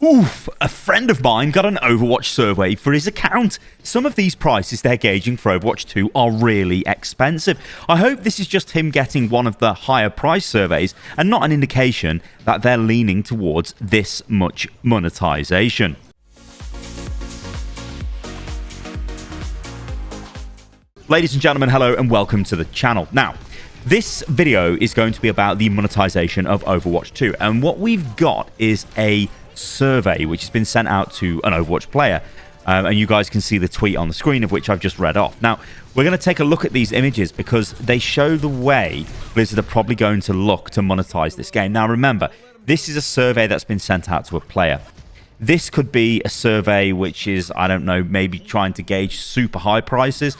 Oof, a friend of mine got an Overwatch survey for his account. Some of these prices they're gauging for Overwatch 2 are really expensive. I hope this is just him getting one of the higher price surveys and not an indication that they're leaning towards this much monetization. Ladies and gentlemen, hello and welcome to the channel. Now, this video is going to be about the monetization of Overwatch 2, and what we've got is a survey which has been sent out to an Overwatch player, and you guys can see the tweet on the screen of which I've just read off. Now, we're going to take a look at these images because they show the way Blizzard are probably going to look to monetize this game. Now, remember, this is a survey that's been sent out to a player. This could be a survey which is, I don't know, maybe trying to gauge super high prices.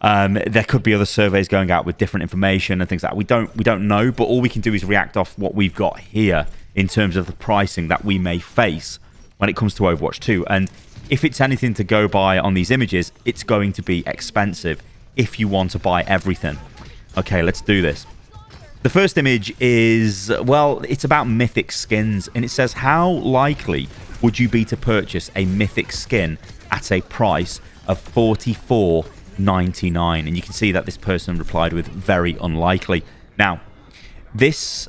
There could be other surveys going out with different information and things like that. We don't know, but all we can do is react off what we've got here in terms of the pricing that we may face when it comes to Overwatch 2. And if it's anything to go by on these images, it's going to be expensive if you want to buy everything. Okay, let's do this. The first image is, well, it's about Mythic skins, and it says, how likely would you be to purchase a Mythic skin at a price of $44.99? And you can see that this person replied with very unlikely. Now, this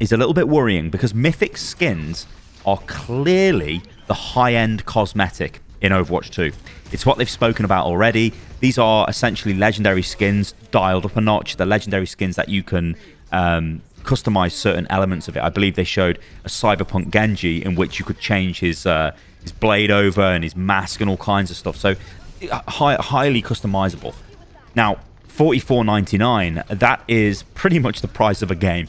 is a little bit worrying because Mythic skins are clearly the high-end cosmetic in Overwatch 2. It's what they've spoken about already. These are essentially legendary skins dialed up a notch. They're legendary skins that you can customize certain elements of it. I believe they showed a Cyberpunk Genji in which you could change his blade over and his mask and all kinds of stuff. So highly customizable. Now, $44.99, that is pretty much the price of a game.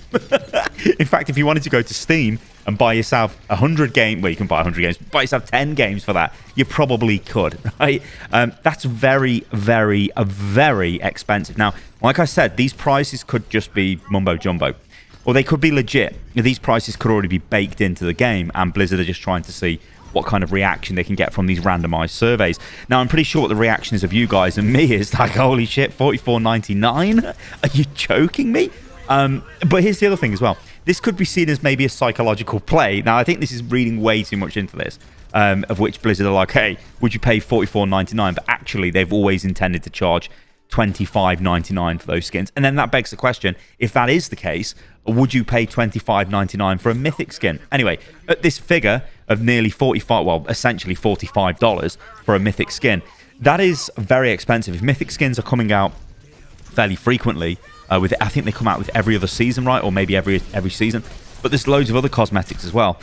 In fact, if you wanted to go to Steam and buy yourself 100 games, well, you can buy 100 games, buy yourself 10 games for that, you probably could, right? That's very, very, very expensive. Now, like I said, these prices could just be mumbo jumbo, or they could be legit. These prices could already be baked into the game, and Blizzard are just trying to see what kind of reaction they can get from these randomized surveys. Now, I'm pretty sure what the reaction is of you guys and me is like, holy shit, $44.99? Are you joking me? But here's the other thing as well. This could be seen as maybe a psychological play. Now, I think this is reading way too much into this, of which Blizzard are like, hey, would you pay $44.99? But actually, they've always intended to charge $25.99 for those skins. And then that begs the question, if that is the case, would you pay $25.99 for a Mythic skin? Anyway, at this figure of nearly essentially $45 for a Mythic skin, that is very expensive. If Mythic skins are coming out fairly frequently, I think they come out with every other season, right? Or maybe every season. But there's loads of other cosmetics as well.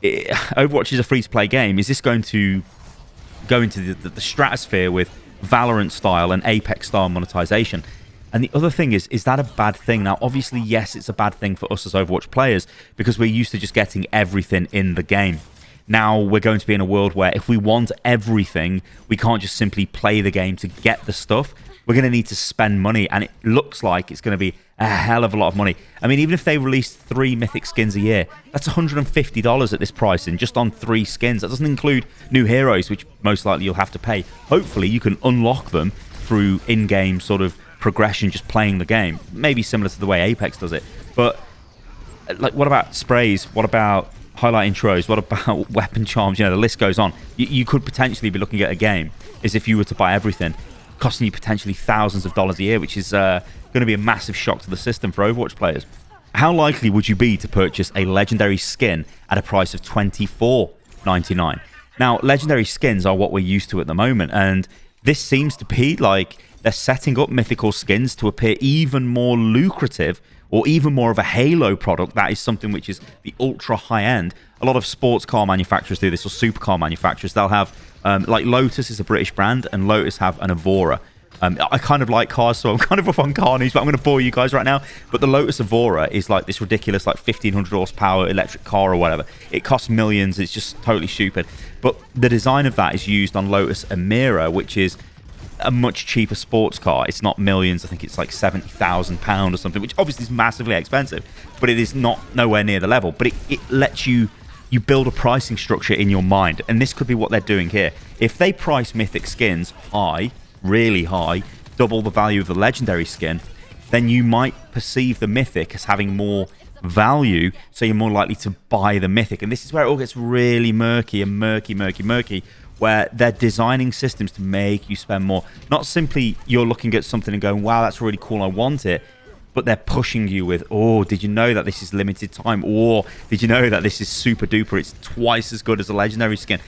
Overwatch is a free-to-play game. Is this going to go into the stratosphere with Valorant style and Apex style monetization? And the other thing is that a bad thing? Now, obviously, yes, it's a bad thing for us as Overwatch players because we're used to just getting everything in the game. Now, we're going to be in a world where if we want everything, we can't just simply play the game to get the stuff. We're going to need to spend money, and it looks like it's going to be a hell of a lot of money. I mean, even if they release 3 Mythic skins a year, that's $150 at this price, and just on 3 skins. That doesn't include new heroes, which most likely you'll have to pay. Hopefully, you can unlock them through in-game sort of progression, just playing the game. Maybe similar to the way Apex does it. But, like, what about sprays? What about highlight intros? What about weapon charms? You know, the list goes on. You could potentially be looking at a game as if you were to buy everything, costing you potentially thousands of dollars a year, which is going to be a massive shock to the system for Overwatch players. How likely would you be to purchase a legendary skin at a price of $24.99? Now, legendary skins are what we're used to at the moment, and this seems to be like they're setting up mythical skins to appear even more lucrative or even more of a Halo product. That is something which is the ultra high end. A lot of sports car manufacturers do this, or supercar manufacturers. They'll have like Lotus is a British brand, and Lotus have an Evora. I kind of like cars, so I'm kind of up on car news, but I'm going to bore you guys right now. But the Lotus Evora is like this ridiculous, like 1,500 horsepower electric car or whatever. It costs millions. It's just totally stupid. But the design of that is used on Lotus Emira, which is a much cheaper sports car. It's not millions. I think it's like £70,000 or something, which obviously is massively expensive, but it is nowhere near the level. But it lets you build a pricing structure in your mind, and this could be what they're doing here. If they price Mythic skins high, really high, double the value of the legendary skin, then you might perceive the Mythic as having more value, so you're more likely to buy the Mythic. And this is where it all gets really murky and murky, where they're designing systems to make you spend more. Not simply you're looking at something and going, wow, that's really cool, I want it, but they're pushing you with, oh, did you know that this is limited time? Or did you know that this is super duper? It's twice as good as a legendary skin.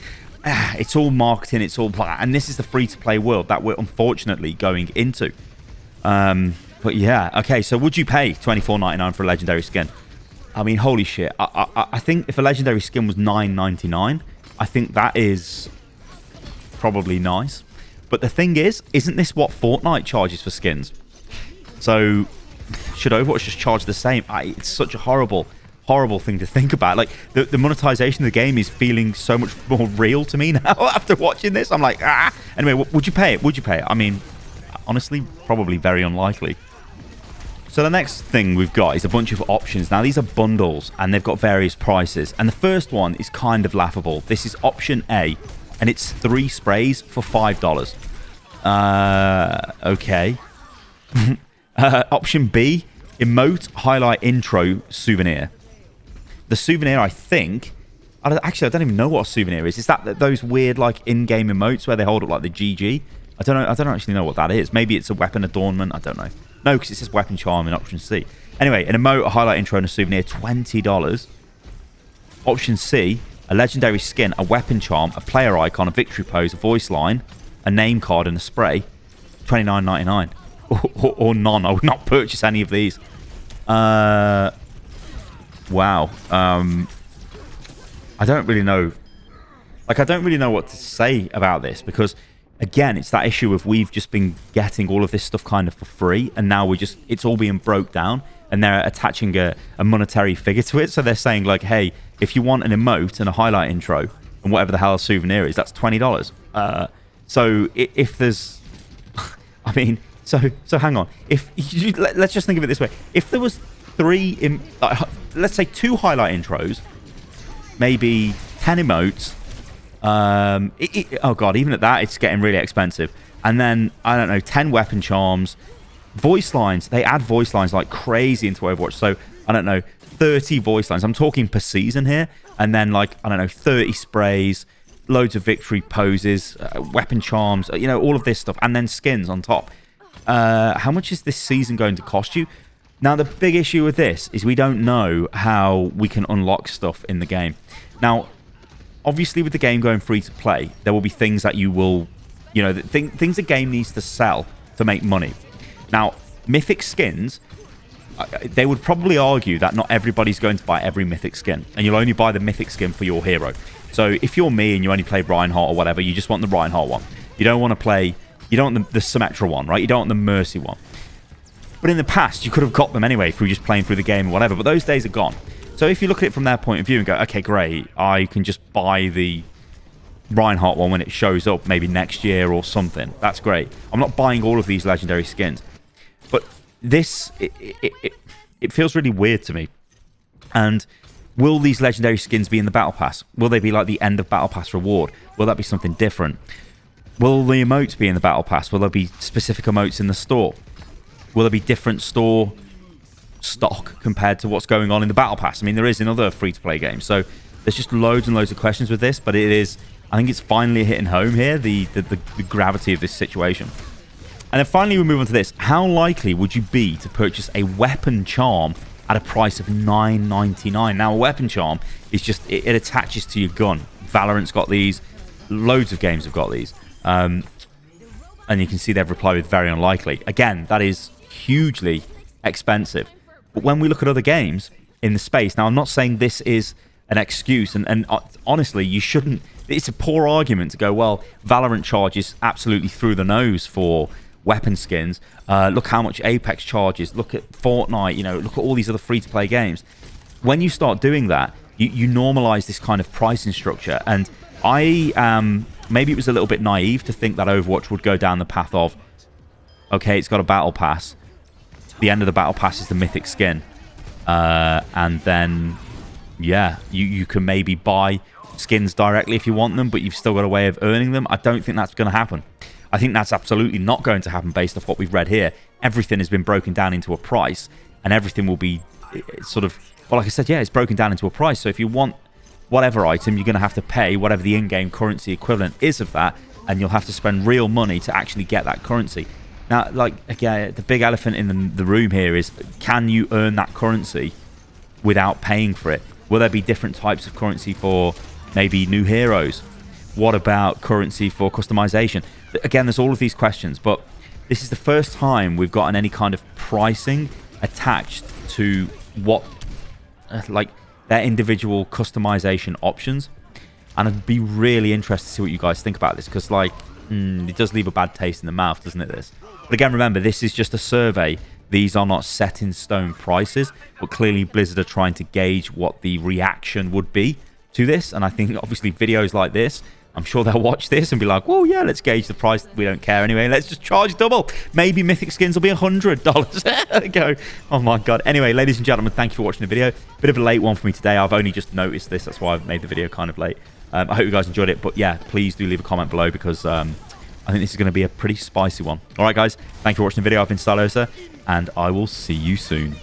It's all marketing, it's all blah. And this is the free-to-play world that we're unfortunately going into. But yeah, okay, so would you pay $24.99 for a legendary skin? I mean, holy shit. I think if a legendary skin was $9.99, I think that is probably nice. But the thing is, isn't this what Fortnite charges for skins? So should Overwatch just charge the same? It's such a horrible thing to think about. Like, the monetization of the game is feeling so much more real to me now after watching this. I'm like, ah. Anyway, would you pay it? Would you pay it? I mean, honestly, probably very unlikely. So the next thing we've got is a bunch of options. Now, these are bundles, and they've got various prices. And the first one is kind of laughable. This is option A, and it's 3 sprays for $5. Okay. Option B, emote highlight intro souvenir. The souvenir, I think... Actually, I don't even know what a souvenir is. Is that those weird, like, in-game emotes where they hold up, like, the GG? I don't know. I don't actually know what that is. Maybe it's a weapon adornment. I don't know. No, because it says weapon charm in option C. Anyway, an emote, a highlight intro, and a souvenir, $20. Option C, a legendary skin, a weapon charm, a player icon, a victory pose, a voice line, a name card, and a spray, $29.99. Or none. I would not purchase any of these. Wow. I don't really know. Like, I don't really know what to say about this, because again, it's that issue of we've just been getting all of this stuff kind of for free, and now it's all being broke down, and they're attaching a monetary figure to it. So they're saying, like, hey, if you want an emote and a highlight intro and whatever the hell a souvenir is, that's $20. So if there's, I mean, so hang on. Let's just think of it this way: if there was let's say 2 highlight intros, maybe 10 emotes. Oh god, even at that, it's getting really expensive. And then, I don't know, 10 weapon charms, voice lines. They add voice lines like crazy into Overwatch. So, I don't know, 30 voice lines. I'm talking per season here. And then, like, I don't know, 30 sprays, loads of victory poses, weapon charms, you know, all of this stuff. And then skins on top. How much is this season going to cost you? Now, the big issue with this is we don't know how we can unlock stuff in the game. Now, obviously, with the game going free to play, there will be things that you will, you know, things the game needs to sell to make money. Now, Mythic skins, they would probably argue that not everybody's going to buy every Mythic skin, and you'll only buy the Mythic skin for your hero. So if you're me and you only play Reinhardt or whatever, you just want the Reinhardt one. You don't want to play, you don't want the Symmetra one, right? You don't want the Mercy one. But in the past, you could have got them anyway through just playing through the game or whatever, but those days are gone. So if you look at it from their point of view and go, okay, great, I can just buy the Reinhardt one when it shows up maybe next year or something. That's great. I'm not buying all of these legendary skins. But this, it feels really weird to me. And will these legendary skins be in the Battle Pass? Will they be like the end of Battle Pass reward? Will that be something different? Will the emotes be in the Battle Pass? Will there be specific emotes in the store? Will there be different store stock compared to what's going on in the Battle Pass? I mean, there is in other free-to-play games. So there's just loads and loads of questions with this, but it is, I think it's finally hitting home here, the gravity of this situation. And then finally we move on to this. How likely would you be to purchase a weapon charm at a price of $9.99? Now, a weapon charm is just, it attaches to your gun. Valorant's got these. Loads of games have got these. And you can see they've replied with very unlikely. Again, that is hugely expensive. But when we look at other games in the space, now I'm not saying this is an excuse, and honestly, you shouldn't. It's a poor argument to go, well, Valorant charges absolutely through the nose for weapon skins. Look how much Apex charges. Look at Fortnite. You know, look at all these other free-to-play games. When you start doing that, you normalize this kind of pricing structure. And maybe it was a little bit naive to think that Overwatch would go down the path of, okay, it's got a battle pass. The end of the battle pass is the Mythic skin. And then, yeah, you can maybe buy skins directly if you want them, but you've still got a way of earning them. I don't think that's going to happen. I think that's absolutely not going to happen based off what we've read here. Everything has been broken down into a price, and everything will be sort of But like I said, yeah, it's broken down into a price. So if you want whatever item, you're going to have to pay whatever the in-game currency equivalent is of that, and you'll have to spend real money to actually get that currency. Now, like, again, the big elephant in the room here is, can you earn that currency without paying for it? Will there be different types of currency for maybe new heroes? What about currency for customization? Again, there's all of these questions, but this is the first time we've gotten any kind of pricing attached to what, like, their individual customization options. And I'd be really interested to see what you guys think about this, because, like, it does leave a bad taste in the mouth, doesn't it, this? But again, remember, this is just a survey. These are not set in stone prices, but clearly Blizzard are trying to gauge what the reaction would be to this. And I think, obviously, videos like this, I'm sure they'll watch this and be like, well, yeah, let's gauge the price. We don't care anyway. Let's just charge double. Maybe Mythic skins will be $100. There we go. Oh, my God. Anyway, ladies and gentlemen, thank you for watching the video. Bit of a late one for me today. I've only just noticed this. That's why I've made the video kind of late. I hope you guys enjoyed it. But, yeah, please do leave a comment below, because I think this is going to be a pretty spicy one. All right, guys. Thank you for watching the video. I've been Stylosa, and I will see you soon.